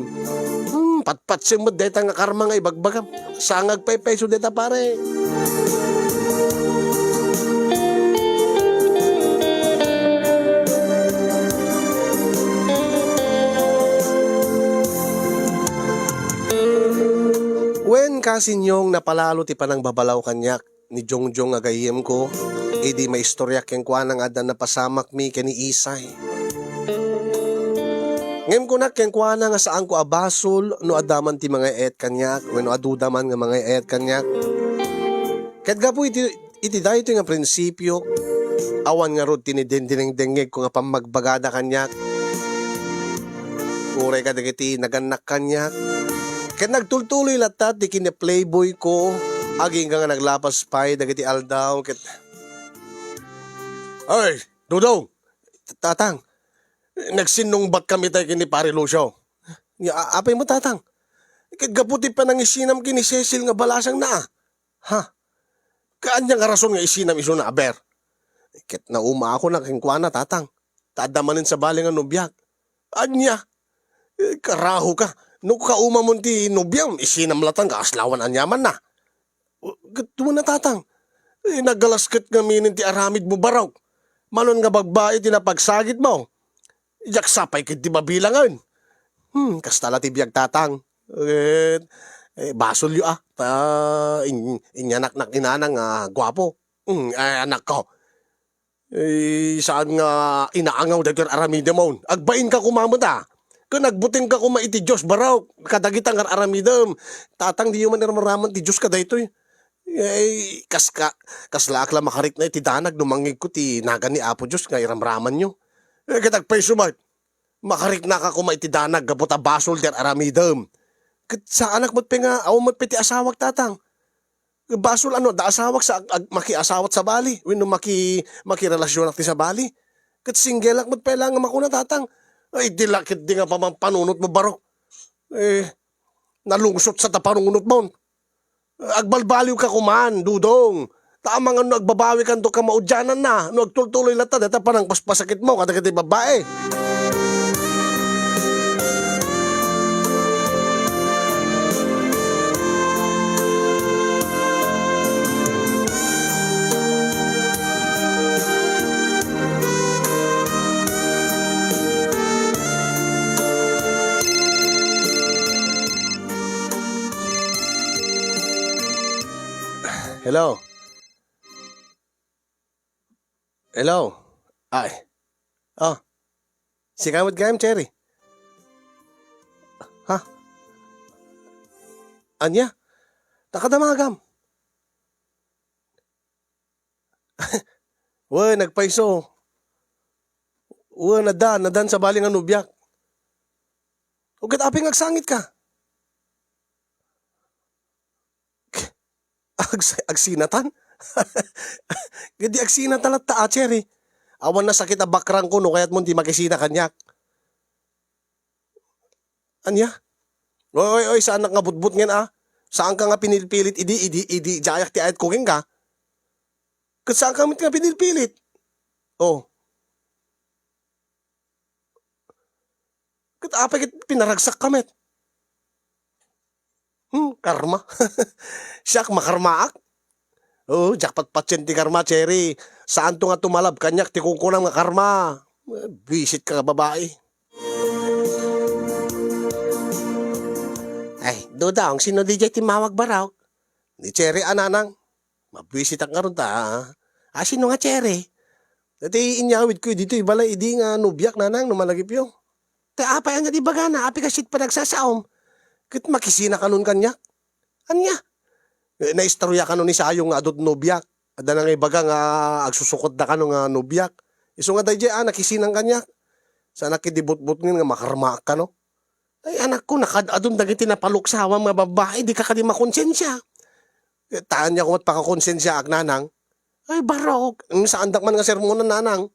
Patpat simod deta nga karma nga ibagbagam. Sangag peso deta pare. Wen kasinyong napalalo ti panang babalaw kanyak ni Jongjong agayem ko, di may istorya keng kwa nang adan na pasamak mi ken ni Isay. Ngem ko na keng kwa nga saan ko abasol no adaman ti mga et kanyak, no adudaman nga mga et kanyak. Ket gapo iti dayto nga prinsipyo, awan nga rod tinidendineng-dengeg ko nga pamagbagada kanyak. Uray kadagiti naganak kanyak. Ket nagtultuloy latat di kini playboy ko aging nga naglapas pay dagiti aldaw ket ay Dudong tatang nagsinungbat kami tay kini pare Lucio. Apay mo tatang ket gaputi pa nang isinam kini Cecil nga balasang na. Ha? Kaanya nga rason nga isinam iso na aber. Ket nauma ako na kengkuana tatang. Tadamanin sa bali nga nubyak. Anya karaho ka. No kauma mo ti nubyam, isinamlatan ka aslawan anyaman na. Gato mo na tatang. Nagalasket nga minin ti aramid mo baraw. Manon nga bagbae ti napagsagit mo. Iyak sapay kit ti babilangan. Kastala ti biyag tatang. Basol yu inyanak nak inanang gwapo. Anak ko. Saan nga inaangaw dagger aramid mo. Agbain ka kumamot Kung nagbuting ka kuma iti Diyos baraw, kadagitang aramidem. Tatang di man irmaraman ti Diyos ka daytoy. Kaslaak la makarik na iti danag numangig ko ti nagan ni Apo Diyos nga iramraman nyo. Katagpay sumat. Makarik na ka kuma iti danag gabuta basol di aramidem. Kat sa anak mo't nga awamot piti asawag tatang. Basol da asawag sa makiasawat sa bali. Wino makirelasyon ti sa bali. Kat singelak mo't lang nga makuna tatang. Ay, dilakit di nga pa man panunot mo baro. Nalungsot sa tapanunot mo. Agbalbaliw ka kuman, Dudong. Tamang agbabawi ka ka maudyanan na. No, agtultuloy lata, data pa nang paspasakit mo, kadagiti babae. Hello? Hello? Ay. Oh. Sikamot gayam, Cherry. Ha? Anya? Takadamagam. Woy, nagpaiso. nadan sa baling nga nubyak. Ugat aping agsangit ka. Agsinatan? Gadi agsinatan at taa, Cherry. Awan na sakit a bakrang ko no kaya't mo di makisina kanyak. Anya? Oy, saan nga butbut ngyan ah? Saan ka nga pinilpilit? Idi, jayak ti ayat kuking ka? Kat saan ka nga pinilpilit? Oh. Kat apa kit pinaragsak kamet? Karma. Siyak makarmaak. Oh, jackpot patyen ti karma, Cherry. Saan to nga tumalab kanyak ti kukunang nga karma? Visit ka babae. Ay, dudang, sino DJ timawag baraw? Ni Cherry ananang. Mabwisit ang karon ta. Sino nga Cherry? Dati inyawid ko dito ibalay idi nga nubyak nanang numalagip yo. Te apay nga di bagana, api ka shit pa nagsasaom. Kit makisina kanon kanya. Anya? Naistorya kanon ni sayong nga adot nubyak. Ada na nga ibaga nga agsusukot da kanon nga nubyak. Iso nga DJ nakisinang kanya. Sa nakidibot-bot nga makarma ka no. Ay anak ko, nakadadon dagiti napaluksawa mga babae, di ka kadi makonsensya. Taan niya kung at pakakonsensya agnanang. Ay barok, sa andak man nga sermonan nanang.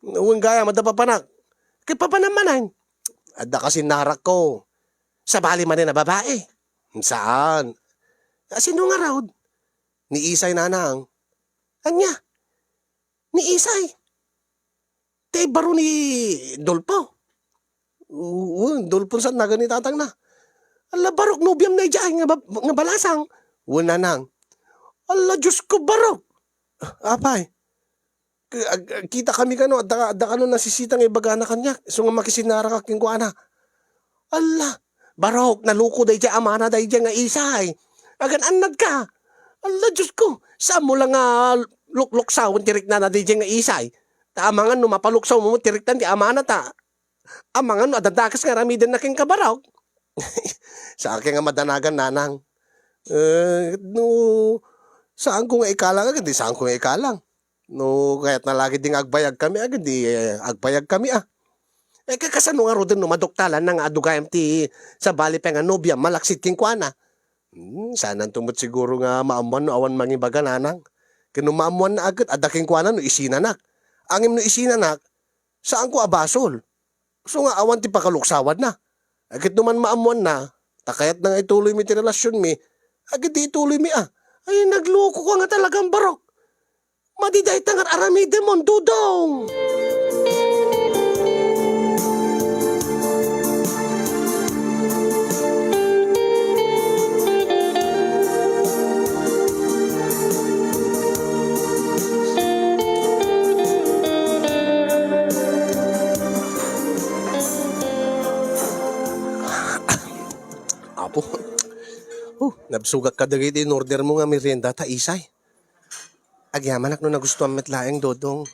Uwing gaya, madapapanak. Kaya papanamanan. Ada kasi narak ko. Sa bali man na babae. Saan? Sino nga raw? Ni Isay nanang. Anya? Ni Isay? Te baro ni Dolpo. Dulpon sa naga ni tatang na. Ala barok nobyam na ijay nga balasang. Wala nang. Ala Diyos ko barok. Apay. Kita kami kano at da kano nasisitang ibaga na kanya. So nga makisinara ka king kuana. Ala barok naluko da ijay amana da ijay nga Isay. Agan anad ka. Ala Diyos ko. Saan mo lang lukluksaw tirik na ijay nga Isay. Taamangan no mapaluksaw mo tirik na di amana ta. Amangan adadakas nga ramiden na king kabaraw. Sa akin nga madanagan nanang. No, saan ko nga ikalang agad, di saan ko nga ikalang. No, kaya't na lagi ding agbayag kami agad, di agbayag kami ah. Kakasano nga rodin no, madoktalan na nga adugayam ti sa bali pa nga nobya, malaksit king kuana. Sana tumot siguro nga maamuan no, awan mangibaga nanang. Kino maamuan na agad, adaking kuana no, isinanak. Angim no isinanak, saan ko abasol? So nga awan ti pakaluksawan na. Agad naman maamuan na, takayat na nga ituloy mi ti relasyon mi, agad di ituloy mi ah. Ay nagloko ko nga talagang barok. Madiday tangat aramide mon dudong. Apo. Nabsugak ka dagiti in order mo nga merienda ta Isay. Agyaman ak no nagustuhan met laeng dodong.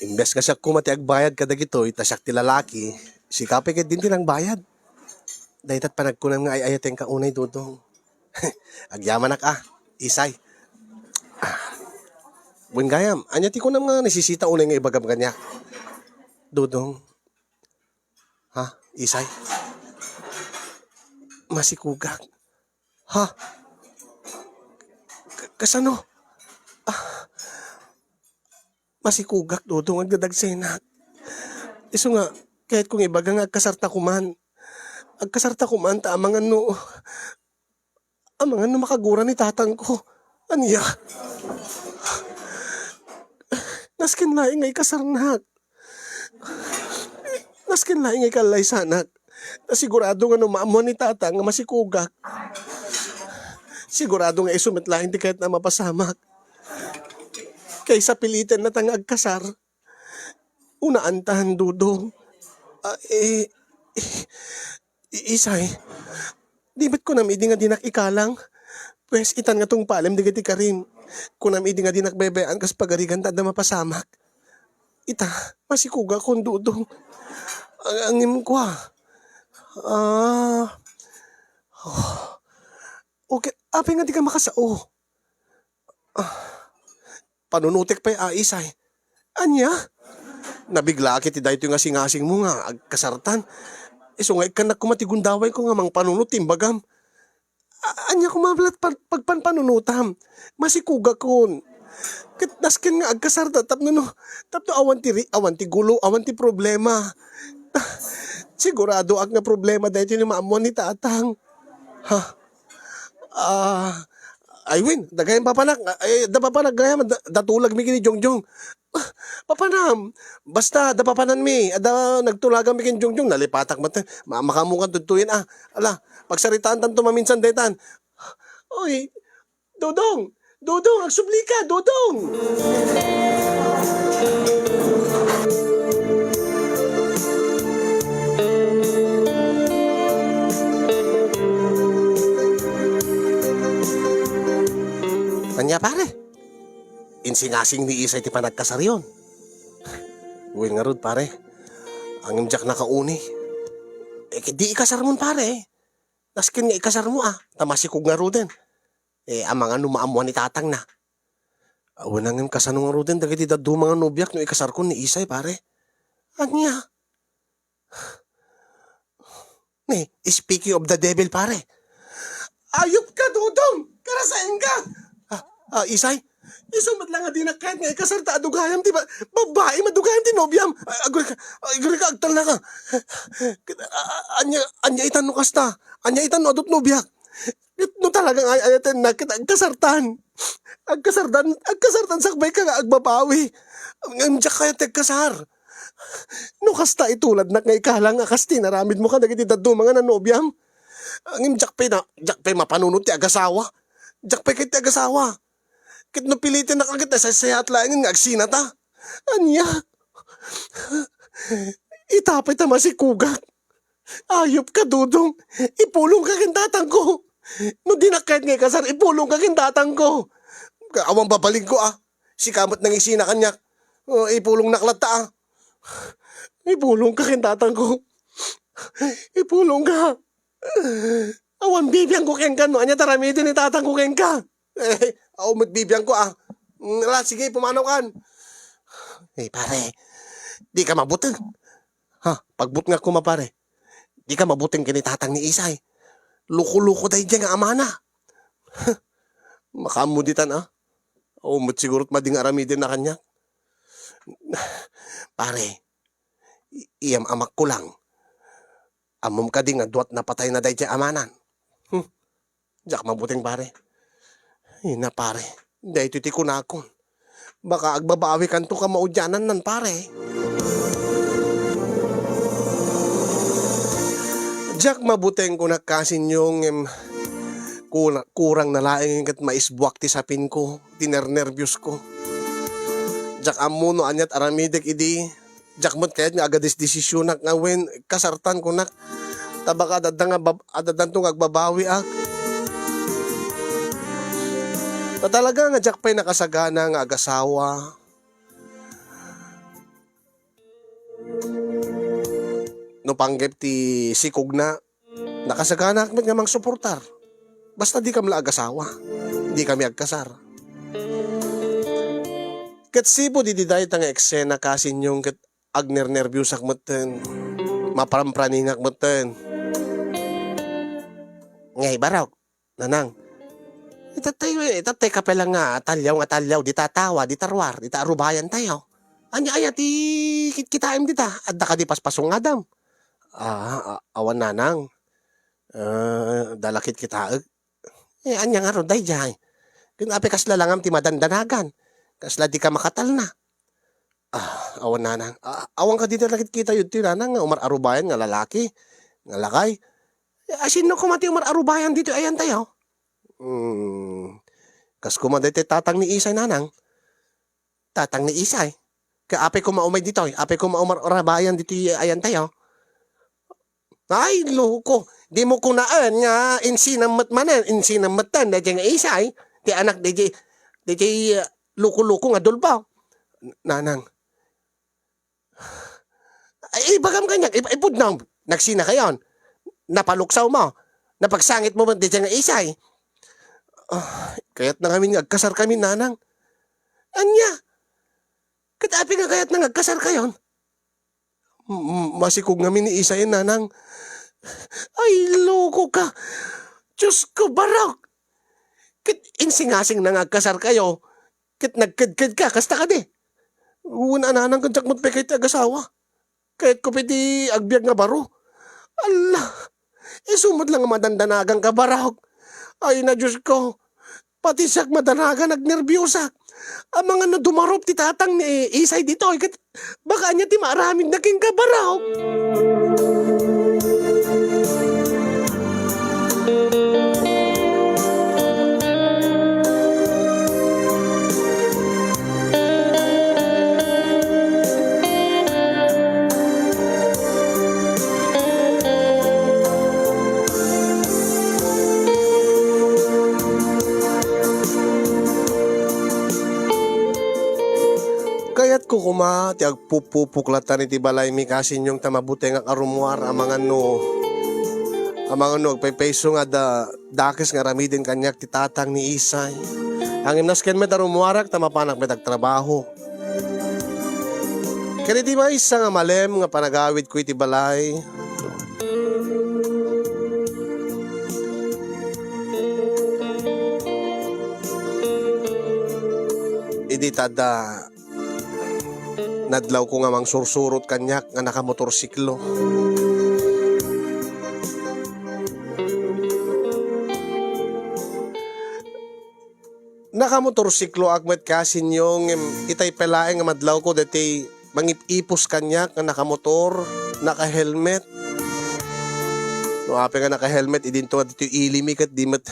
Imbes ka siya kumati agbayad ka dagito itasak ti lalaki, sikape ket din tinang bayad. Daytat panagkunan nga ay ayateng kaunay dodong. Agyaman ak Isay. Buen gayam, anya ti ko nam nga nasisita unay nga ibagam kanya. Dodong. Ha, Isay? Masikugak. Ha? Kasano? Masikugak, dodong agdadagsenak. Iso nga, kahit kung ibaga nga agkasarta kuman. Agkasarta kuman, amangan no makagura ni tatang ko. Anya? Naskin laing ay kasarnak. Naskin laing ay kalay sanak. Sigurado nga no maamuan ni tatang nga masikugak. Sigurado nga isumit lang hindi kahit na mapasamak. Kaysa pilitan na tang agkasar. Unaantahan dudong. Isay, di ba't ko namidi nga dinak ikalang? Pwes itan nga tong palem di gati karin. Kung namidi nga dinak bebean kas pagarigan tada mapasamak. Ita, masikuga kong dudong. Ang angim ko okay, apay nga di ka makasao. Panunutik pa'y Isay. Anya? Nabigla kiti dahito nga singasing mo nga agkasartan. Iso nga ikan nagkumatigundaway ko nga mang panunutim bagam. Anya kumabalat pagpanpanunutam. Masikuga kon. Kat nasken nga agkasarta tapno no. Tapno awan ti gulo, awan ti problema. Sigurado ag nga problema dahito ni maamuan ni tatang. Ha? Ay win, dagayan papanak. Ay, da papanak gaya, datulag mi kini Jongjong. Papanam, basta da papanan mi, da nagtulagan mi kini Jongjong, nalipatak mata, makamukan tutuyin Ala, pagsaritaan tanto maminsan detan. Oy, Dodong, Dodong, agsubli ka, Dodong. Kanya pare, insingasing ni Isay ti panagkasaryon. Uwin nga rod pare, ang imjak na kauni. Di ikasar mo pare. Naskin nga ikasar mo tamasikog nga roden. Ang mga numaamuan ni tatang na. Awan nga kasano nga roden, dagiti dadu mga nobyak no ikasar ko ni Isay pare. Anya? Speaking of the devil pare. Ayop ka, Dudong! Karasain ka! Isay, isumat lang nga di na kahit nga ikasarta adugayam, di ba? Babae madugayam di nobyam. Aguri ka, agtal na ka. Anya itan no kasta. Anya itan no adot nobyak. No talagang ayaten na kita agkasartan. Agkasartan sakbay ka nga agbabawi. Ang diyak kaya tegkasar. No kasta itulad na nga ikalang nga kasti naramid mo ka dagiti daddo mga nanobyam. Ang jakpay mapanunod ti agasawa. Jakpay kay ti agasawa. Kit no pilitin na kagit sa sayat lang nga agsinata. Anya? Itapay ta masikugak. Ayop ka, Dudong. Ipulong ka kintatang ko. No di na kahit nga kasar, ipulong ka kintatang ko. Awang babaling ko Si kamot nang isina kanyak. Ipulong naklata Ipulong ka kintatang ko. Ipulong ka. Awan bibiyang ko ken ka no. Anya taramidin ni tatang ko ken ka. Magbibiyang ko Ala, sige, pumanaw kan. Pare, di ka mabuting. Pagbut nga ko pare. Di ka mabuting kinitatang ni Isay. Luko-luko dahi dyan nga amana. Makamuditan mat sigurot mading aramidin na kanya. Pare, iyam amak ko lang. Amom ka di nga duwat na patay na dahi dyan amanan. Diyak mabuting pare. Na pare, dahi titi ko na ako. Baka agbabawi kanto ka maudyanan nan pare. Diyak mabuting ko na kasin yung kurang nalaing kat maisbuak ti sapin ko, tinernervyos ko. Diyak amuno anyat aramidek idi. Diyak mo't kayat nga agadis desisyon nak nga wen kasartan ko nak. Tabaka adadan tong agbabawi talaga nga diyak pa'y nakasagana nga agasawa. No panggep ti sikog na nakasagana akmet nga mang suportar. Basta di kami agasawa. Di kami agkasar. Kat sipo di dahil nga eksena kasin yung kat agner-nervyos akmeten. Maparampraning akmeten. Ngay baraw, nanang. Itatay ka pala nga atalyaw, di tatawa, di tarwar, di taarubayan tayo. Anya ti kitaim dita, adda ka di paspasong adam. Awan nanang. Dalakit kita. Anya nga ro, day jay. Kung api kasla langam ti madandanagan. Kasla di ka makatal na. Awan nanang. Awan ka di dalakit kita yun ti nanang, umar arubayan nga lalaki, nga lakay. Sino kumati umar arubayan dito, ayan tayo. Kas kumaday ti tatang ni Isay nanang. Tatang ni Isay. Kaya ape ko maumay dito. Ape ko maumar orabayan dito ayan tayo. Ay, loko. Di mo kunaan nga insinam matmanan. Insinam matan na dyan nga Isay. Ti anak di loko-loko nga dulbaw. Nanang. Ay, bagam kanyak. Ipudnang. Nagsina kayon. Napaluksaw mo. Napagsangit mo di dyan nga Isay. Kaya't na kami agkasar kami nanang. Anya? Katapi nga kaya't nang agkasar kayon. Masikog nga ni Isay nanang. Ay, loko ka. Diyos ko, barok. Kit insingasing nangagkasar kayo. Kit nagkidkid ka, kasta ka di. Una nanang kansak mo't pe kay ti agasawa. Kahit ko piti agbyag nga baro. Allah, sumod lang nga madandanagang ka barok. Ay na Diyos ko. Pati siyak madanaga, nagnerbyusa. Ang mga nadumarop ti tatang ni Isay dito. Baka niya ti maraming naging kabaraw. Kaya't ko kuma, ti agpupupuklatan iti balay mi kasin yung tamabuti nga karumuar ang mga agpaypayso nga dakes nga ramidin kanyak ti tatang ni Isay. Ang imnasken met arumuarak tamapanak met agtrabaho. Kaya di ba isa nga malem nga panagawid ko iti balay. Idi tada nadlaw ko nga mang sursurot kanyak nga nakamotorsiklo. Nakamotorsiklo agmet kasin yung itay pelaeng nga madlaw ko dati mangipipos kanyak nga nakamotor, naka-helmet. No ape nga naka-helmet idinto nga dito ilimi kat di met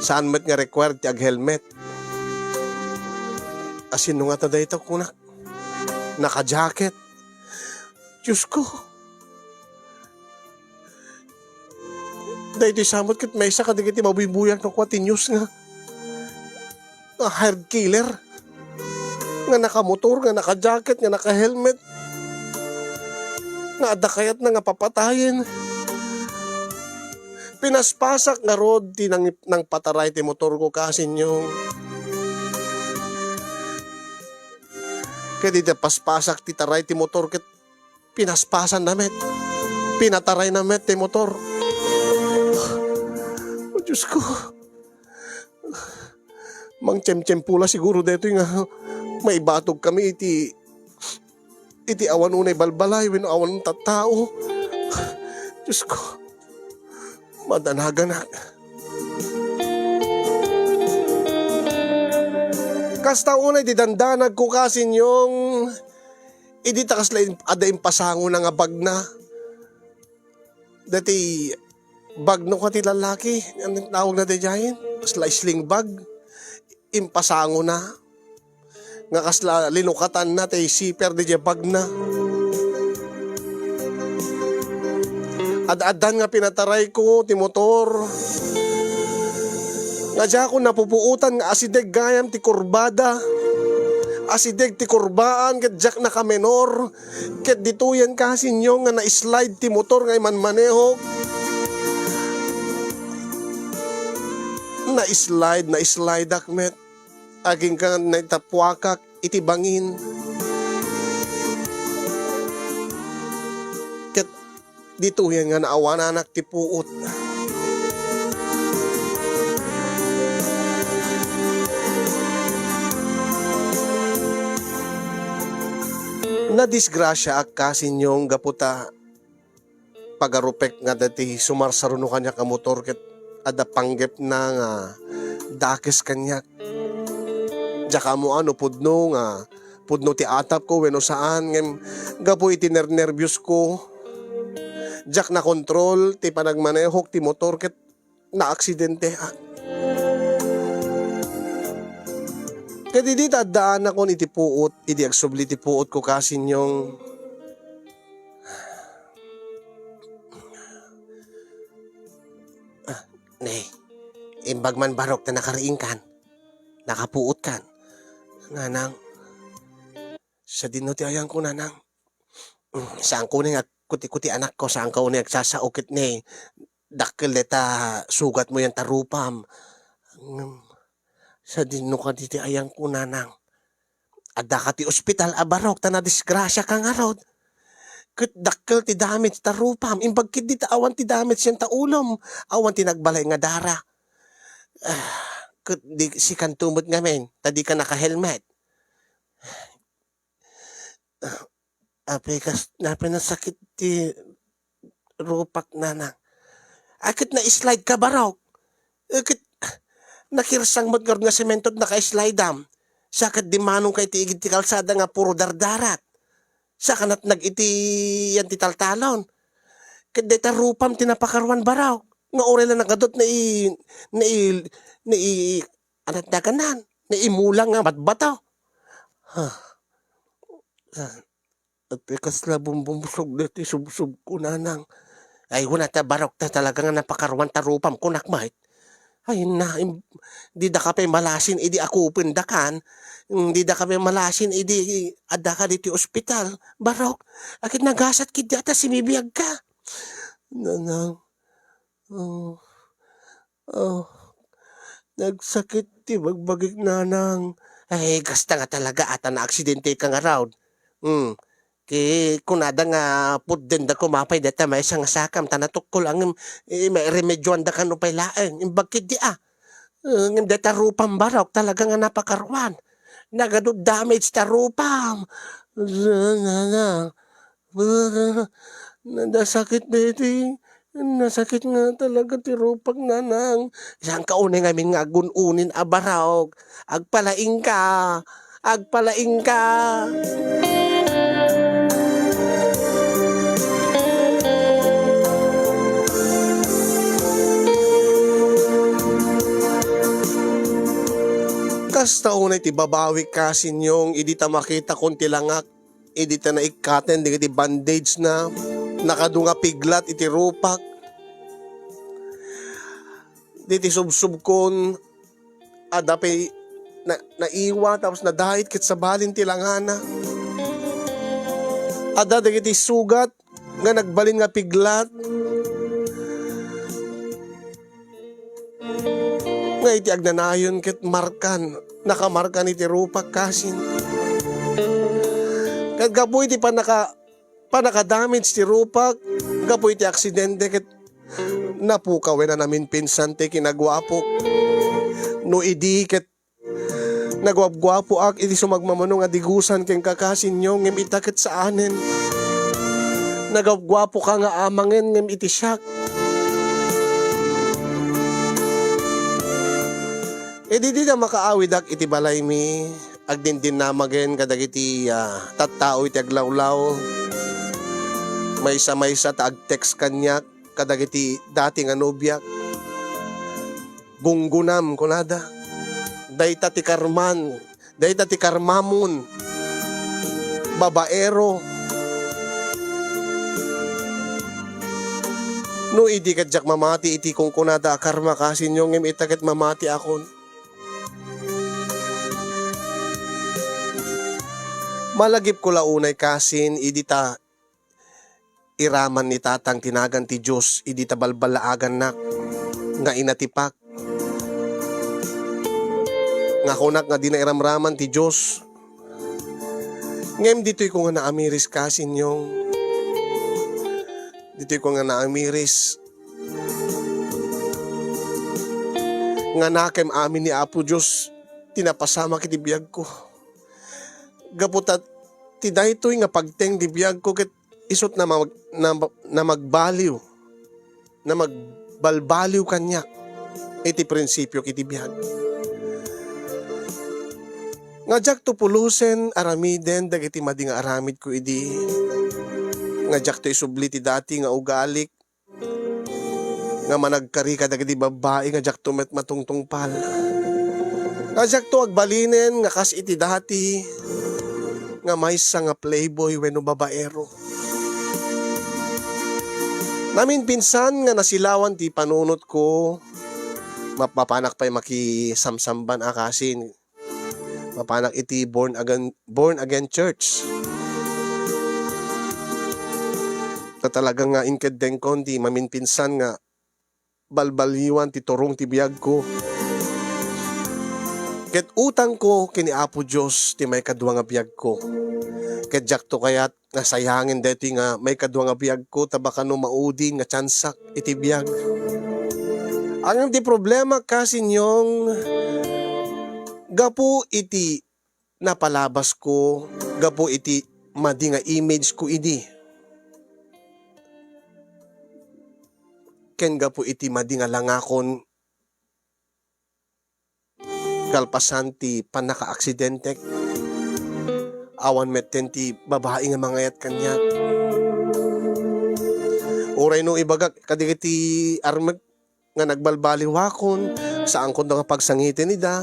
saan met nga required ti ag-helmet. Asin nga tada ito kunak. Naka-jacket. Diyos ko. Dahil ito'y samot kit may isa kadigit mabibuyak ng kwatinyos nga. Nga hired killer. Nga nakamotor, nga naka-jacket, nga naka-helmet. Nga adakayat na nga papatayin. Pinaspasak nga rod nang pataray ti motor ko kasin yung kaya di paspasak ti taray ti motor ket pinaspasan namet. Pinataray namet ti motor. Oh, Diyos ko. Mang tiyem-tiyem pula siguro dito nga maibatog kami iti awan unay balbalay when awan ng tattao. Diyos ko. Madanaga na. Kasta unay di dandanag ko kasin yung idi takas lain ada impasango na nga bag na. Dati bag no ka ti lalaki. Anong tawag na diyan? Sling bag. Impasango na. Nga kasla linukatan na tay siper di bag na. Ad-adan nga pinataray ko ti motor. Nga dyan ako napupuutan nga asideg gayam ti kurbada. Asideg ti kurbaan ket jak na kamenor. Ket dituyan kasi nyo nga na-slide ti motor nga iman maneho. Na-slide akmet. Aging ka naitapwakak iti bangin. Ket dituyan nga naawananak ti puot. Nadisgrasya ak kasin yung gaputa pagarupek nga dati sumarsaruno kanya ka motor ket ada panggep na nga dakes kanyak. Diyaka mo pudno ti atap ko weno saan ngem gapo iti nervyos ko. Diyak na kontrol ti panagmanehok ti motor ket na aksidente ak. Kaya di tadaan ako iti puot, iti agsubli ti puot ko kasin yung imbag man barok na nakariing kan, nakapuot kan. Nanang, sa dino ti ayang ko nanang, saan ko nga kuti-kuti anak ko, saan ka ni agsasaukit ni, dakil deta sugat mo yan tarupam. Sa dino ka diti ayang ko nanang. Adda ka ti ospital abarok ta na disgrasya ka nga rod. ket dakkel ti damage ta rupam imbag ket di ta awan ti damage yan ta ulom awan ti nagbalay nga dara. Ket di si kan tumot ngamen tadi ka naka-helmet. Apekas nape na sakit ti rupak nanang. Akit na slide ka baraw. Akit nakirsang mo nga sementot naka-slide am. Sakat di manong kay ti igid ti kalsada nga puro dardarat. Sa kanat nag-iti yan ti taltalon. Ket deta rupam tinapakarwan baraw. Nga orela nagadot na i anat daganan. Na imulang nga batbataw. At pekas la bumbusog deti subsub ko nanang. Ay wala ta barok ta talaga nga napakarwan ta rupam kunak mahit. Ay na, di da ka pa malasin, idi ako upundakan. Di da ka pa malasin, idi ada ka dito ospital. Barok, akit nagasat kit data simibiyag ka. Nanang, oh, nagsakit ti bagbagik nanang. Ay, gasta nga talaga ata na aksidente ka nga raw. Kunada nga pudden da kumapay data may isang sakam tanatukol ang may remedyoan da ka no pailaan imbagkid di ngem data rupam barok talaga nga napakarwan nagadod damage ta rupam nasakit beti nasakit nga talaga ti rupak nanang isang kaunay nga aming nga gununin abarok agpalaing ka. Kasta unay ti babawi kasin yung idi ta makita konti langak idi ta naikaten di ti bandage na nakadunga piglat iti rupak di ti subsub kon adapay naiwa tapos nadahit kit sa balin ti langana ada dagiti sugat nga nagbalin nga piglat nga iti agnanayon ket markan nakamarkan iti rupak kasin ket gapu iti panaka-damage ti rupak gapu iti aksidente ket napukawen na namin pinsan ti kinagwapo no idi ket nagwapgwapo ak iti sumagmamano nga digusan ken kakasin nyo ngem itaket sa anen nagwapgwapo ka nga amangen ngem iti siyak. Di na makaawidak iti balay mi agdindin namagen kadagiti tattao iti aglawlaw maysa ta agtext kanyak kadagiti dati nga nobyak gunggunam kunada dayta ti karmamon babaero no idi kadyak mamati iti kung kunada karma kasin yung ngem itaket mamati akon. Malagip ko launay kasin, idi ta iraman ni tatang tinagan ti Diyos, idi ta balbalaagan na, nga inatipak. Nga kunak nga di na iramraman ti Diyos. Ngem dito'y ko nga naamiris kasin yung, dito'y ko nga naamiris. Nga nakem amin ni Apo Diyos, tinapasama kiti biyag ko. Gaputat ti daytoy nga pagteng di biyag ko ket isot na magbaliw na magbalbaliw kanya iti prinsipyo kiti biyag nga jak to pulusen aramiden dagiti madi nga aramid ko idi nga jak to isubli ti dati nga ugalik nga managkari ka dagiti babae nga jak to matungtungpal nga jak to agbalinen nga kas iti dati nga maysa nga playboy wenno babaero. Namin pinsan nga nasilawan ti panunot ko mapapanak pa'y makisamsamban akasin. Mapanak iti born again church. Ta talaga nga inked dengkon ti mamin pinsan nga balbaliwan ti turong ti biyag ko. Ket utang ko kini Apo Dios ti may kadwa nga biyag ko. Kedyak to kayat nga sayangin deti nga may kadwa nga biyag ko tabaka no maudin nga tsansak iti biyag. Ang di problema kasi nyong gapu iti napalabas ko, gapu iti madi nga image ko idi. Ken gapu iti madi nga langakon kalpasan ti panaka-aksidente. Awan metten ti babae nga mangayat kanya. Uray no ibagak kadigiti armag nga nagbalbaliwakon saan ko nga pagsangitin nida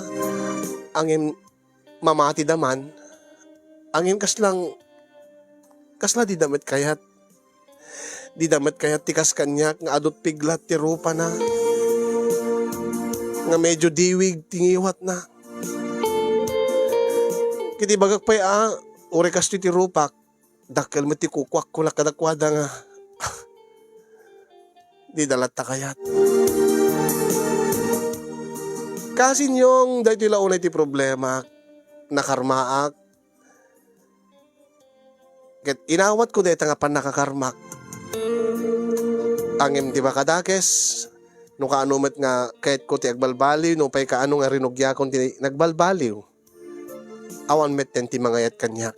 angin mamati daman angin kasla di damit kayat tikas kanya nga adot piglat ti rupa na nga medyo diwig tingiwat na kiti bagak pa'y uri kas ti rupak dakkel mo ti kukwak kulak kadakwada nga di dalat ta kayat kasi nyong dahil launay ti problema nakarmaak ket inawat ko dahil nga pan nakakarmak angem di ba kadakes no kaanumet nga kahit ko ti agbalbaliw no pay kaano nga rinugya kon ti nagbalbaliw awan metten ti mangayat kanyak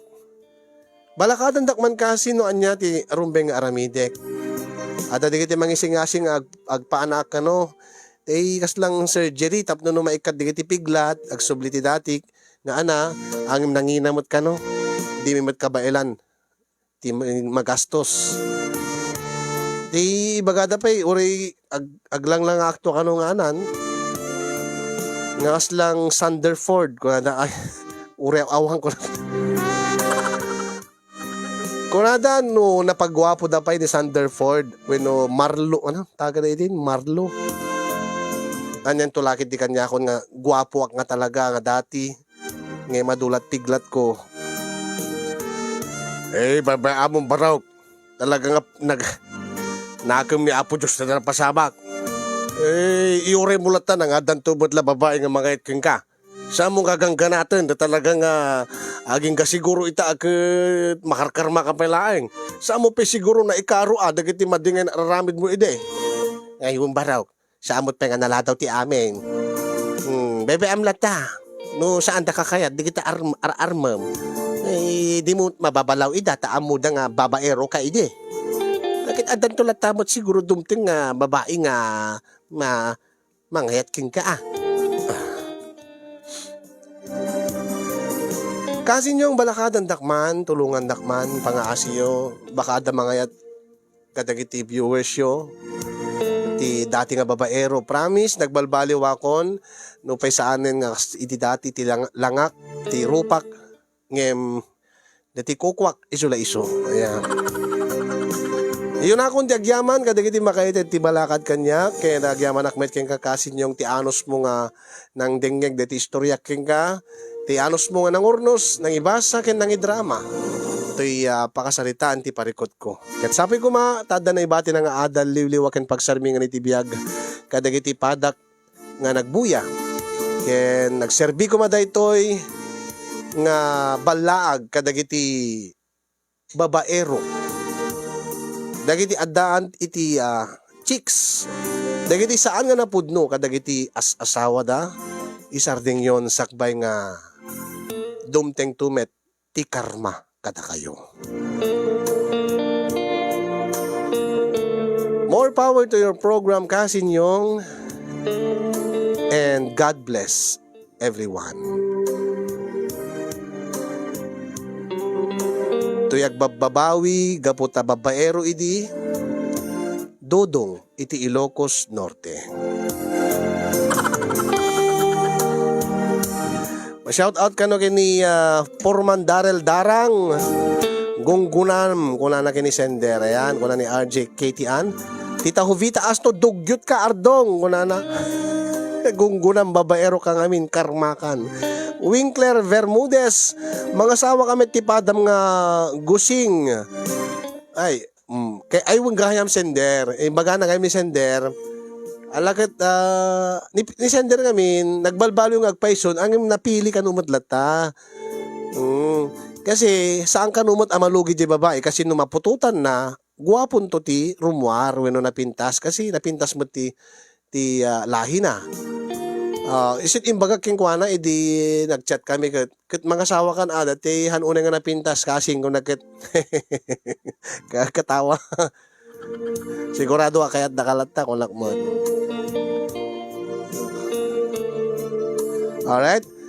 balakadan dakman kasi no anya ti rumbeng nga aramidek ada digiti mangising-asing agpaanak kano tay kaslang surgery tapno no maikad digiti piglat agsubli ti datik nga ana angim nanginamot kano di mi met kabailan ti magastos di bagada pay uri aglang lang akto kano nga anan nga kaslang Sanderford kunada ay uri awang ko kunada no napagwapo da pay ni Sanderford wenno Marlo ano taga na din Marlo anyan tulakit di kanya kon nga gwapo ak nga talaga nga dati nga madulat piglat ko babaamong baraw talaga nga nakam ni Apo Diyos na napasabak iure mulatan nga dantubot la babae nga mga itkeng ka sa mong gagangganaten na talagang aging kasiguro ita agad makarkarma ka palaeng. Sa mo pa siguro na ikaro dagiti madingay na raramid mo ide. Ngayon baraw, sa amot pa nga naladaw ti amin. Bebe amlata, no saan da kakayat, di kita armam. Di mo mababalaw ida, taamo da nga babaero ka ide. Bakit adan to latamot siguro dumting nga babae nga manghayat king ka Kasi nyong balakadan dakman, tulungan dakman, pangaasiyo, baka da mangayat kadagiti viewers yo, ti dati nga babaero, promise, nagbalbaliw akon, no pay saanin nga iti dati ti langak, ti rupak, ngem, dati kukwak, isula iso. Ayan. Iyon akong ti agyaman, kadagiti makaited ti balakad kanya, kaya nagyaman akmet keng kakasin yung ti anos mo nga nang dengyeg dati istoryak keng ka, ti anos mo nga nangurnos, nang ibasa ken nang idrama. Ito'y pakasaritaan ti parikot ko. Kat sabi ko tada na ibati na nga adal liwliwa ken pagsarmingan iti biyag kadagiti padak nga nagbuya. Ken nagserbi ko daytoy nga balaag kadagiti babaero. Dagiti addaan iti chicks. Dagiti saan nga napudno kadagiti asawa da. Isarding yon sakbay nga dumteng tumet ti karma kada kayo. More power to your program Kasinyong, and God bless everyone. Tuyag babawi gaputa babaero idi Dodong iti Ilocos Norte. Shout out kano kini Forman Darrell Darang Gunggunam kuna na kini Sender ayan kuna ni RJ Katian Tita Jovita Asto dugyot ka ardong kuna na Gunggunam babaero ka ngamin karmakan Winkler Bermudez mga sawa kami tipadam nga gusing ay kay aywang gahayam Sender baga na kami Sender alakit ni sender ngamin nagbalbalo ng agpaison ang napili ka numadlata Kasi saan ka numot amalugi di babae kasi numapututan na guwapon to ti rumwar wenno napintas kasi napintas mo lahi na. Isit imbaga king kuana idi nagchat kami ket mga sawa kan dati hanunay nga napintas kasing ko nagket katawa. Sigurado kayat nakalatta ko lakmon. Alright?